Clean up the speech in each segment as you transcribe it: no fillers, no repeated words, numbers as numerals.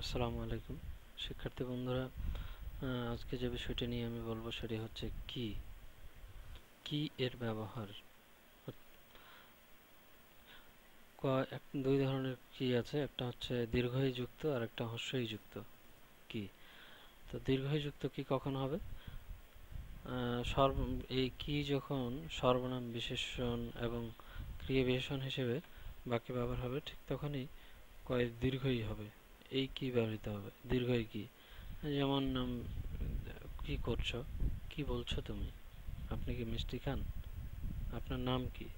আসসালামু আলাইকুম শিক্ষার্থী বন্ধুরা। আজকে যে বিষয়টি নিয়ে আমি বলবো সেটি হচ্ছে কি কি এর ব্যবহার। দুই ধরনের কি আছে, একটা হচ্ছে দীর্ঘই যুক্ত আর একটা হ্রস্বই যুক্ত কি। তো দীর্ঘই যুক্ত কি কখন হবে? এই কি যখন সর্বনাম বিশেষণ এবং ক্রিয়া বিশেষণ হিসেবে বাক্যে ব্যবহার হবে ঠিক তখনই দীর্ঘই হবে, এই কি ব্যবহৃত হবে দীর্ঘই কি। যেমন কি করছো, কি বলছো তুমি, আপনি কি মিষ্টি খান, আপনার নাম কি,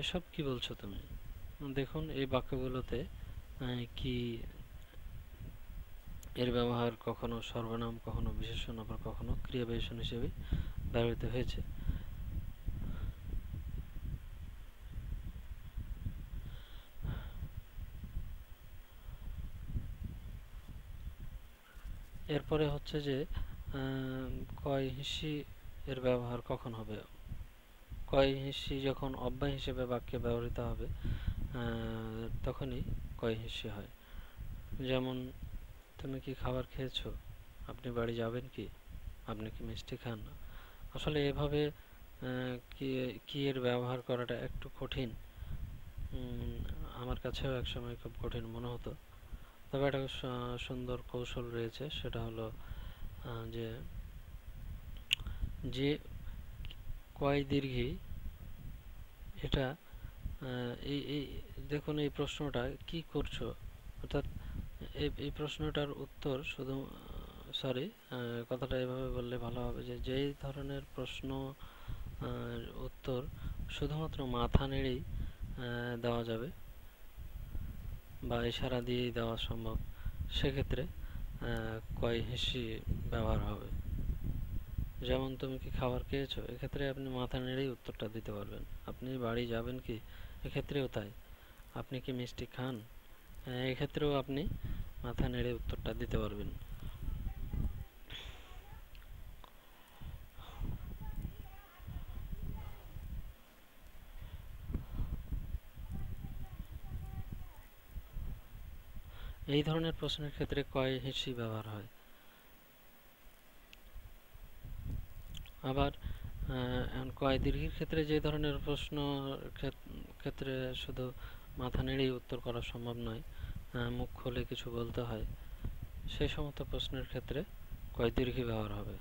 এসব কি বলছো তুমি। দেখুন এই বাক্যগুলোতে কি এর ব্যবহার কখনো সর্বনাম, কখনো বিশেষণ, আবার কখনো ক্রিয়া বিশেষণ হিসেবে ব্যবহৃত হয়েছে। এরপরে হচ্ছে যে কয় হিসি এর ব্যবহার কখন হবে। কয় হিসি যখন অব্যয় হিসেবে বাক্যে ব্যবহৃত হবে তখনই কয় হিসি হয়। যেমন তুমি কি খাবার খেয়েছো, আপনি বাড়ি যাবেন কি, আপনি কি মিষ্টি খান। আসলে এভাবে কি এর ব্যবহার করাটা একটু কঠিন, আমার কাছেও একসময় খুব কঠিন মনে হতো। তবে একটা সুন্দর কৌশল রয়েছে, সেটা হলো যে যে কয় দীর্ঘী এটা এই এই দেখুন এই প্রশ্নটা কি করছো, অর্থাৎ এই প্রশ্নটার উত্তর শুধু সরি কথাটা এভাবে বললে ভালো হবে যে যেই ধরনের প্রশ্ন উত্তর শুধুমাত্র মাথা নেড়েই দেওয়া যাবে বা ইশারা দিয়েই দেওয়া সম্ভব, সেক্ষেত্রে কয় হিসি ব্যবহার হবে। যেমন তুমি কি খাবার খেয়েছো, এক্ষেত্রে আপনি মাথা নেড়েই উত্তরটা দিতে পারবেন। আপনি বাড়ি যাবেন কি, এক্ষেত্রেও তাই। আপনি কি মিষ্টি খান, এক্ষেত্রেও আপনি মাথা নেড়ে উত্তরটা দিতে পারবেন। এই ধরনের প্রশ্নের ক্ষেত্রে কয় হিসি ব্যবহার হয়। আবার কয় দীর্ঘির ক্ষেত্রে যে ধরনের প্রশ্ন ক্ষেত্রে শুধু মাথা নেড়েই উত্তর করা সম্ভব নয়, মুখ খুলে কিছু বলতে হয়, সেই সমস্ত প্রশ্নের ক্ষেত্রে কয় দীর্ঘী ব্যবহার হবে।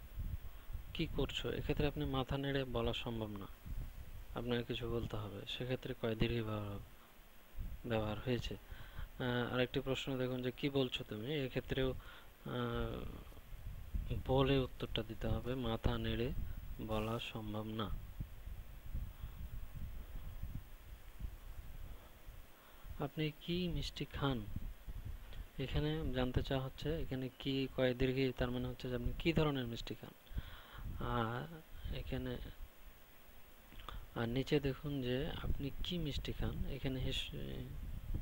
কি করছো, এক্ষেত্রে আপনি মাথা নেড়ে বলা সম্ভব না, আপনাকে কিছু বলতে হবে, সেক্ষেত্রে কয় দীর্ঘী ব্যবহার হয়েছে। আরেকটি প্রশ্ন দেখুন যে কি বলছো তুমি, এক্ষেত্রেও বলে উত্তরটা দিতে হবে, মাথা নেড়ে বলা সম্ভব না। আপনি কি মিষ্টি খান, এখানে জানতে চাওয়া হচ্ছে এখানে কি কয় দীর্ঘী, তার মানে হচ্ছে যে আপনি কি ধরনের মিষ্টি খান। আর এখানে আর নিচে দেখুন যে আপনি কি মিষ্টি খান, এখানে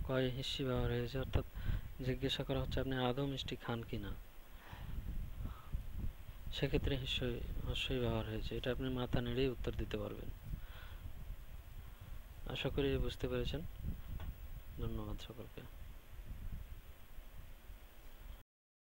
কয় হিস্যি ব্যবহার হয়েছে, অর্থাৎ জিজ্ঞাসা করা হচ্ছে আপনি আদৌ মিষ্টি খান কিনা, সেক্ষেত্রে হস্যই ব্যবহার হয়েছে। এটা আপনি মাথা নেড়েই উত্তর দিতে পারবেন। আশা করি বুঝতে পেরেছেন। ধন্যবাদ সকলকে।